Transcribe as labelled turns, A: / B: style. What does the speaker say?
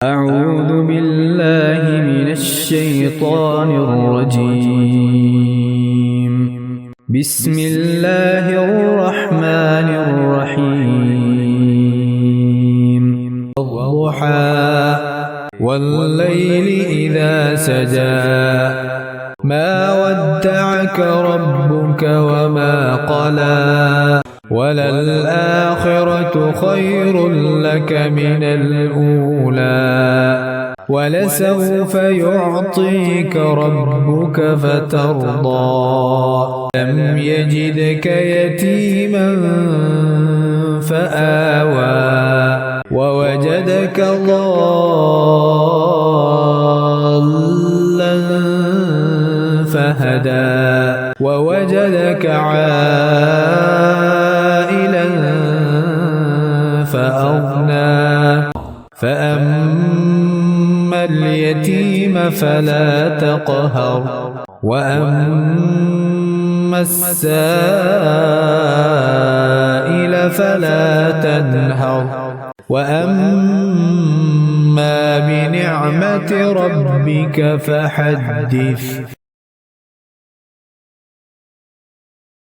A: أعوذ بالله من الشيطان الرجيم. بسم الله الرحمن الرحيم. والضحى والليل إذا سجى ما ودعك ربك وما قلى وللآخرة خير لك من الأولى ولسوف يعطيك ربك فترضى لم يجدك يتيما فآوى ووجدك ضالا فهدى ووجدك عائلا فأغنى فأما اليتيم فلا تقهر وأما السائل فلا تنهر وأما بنعمة ربك فحدث.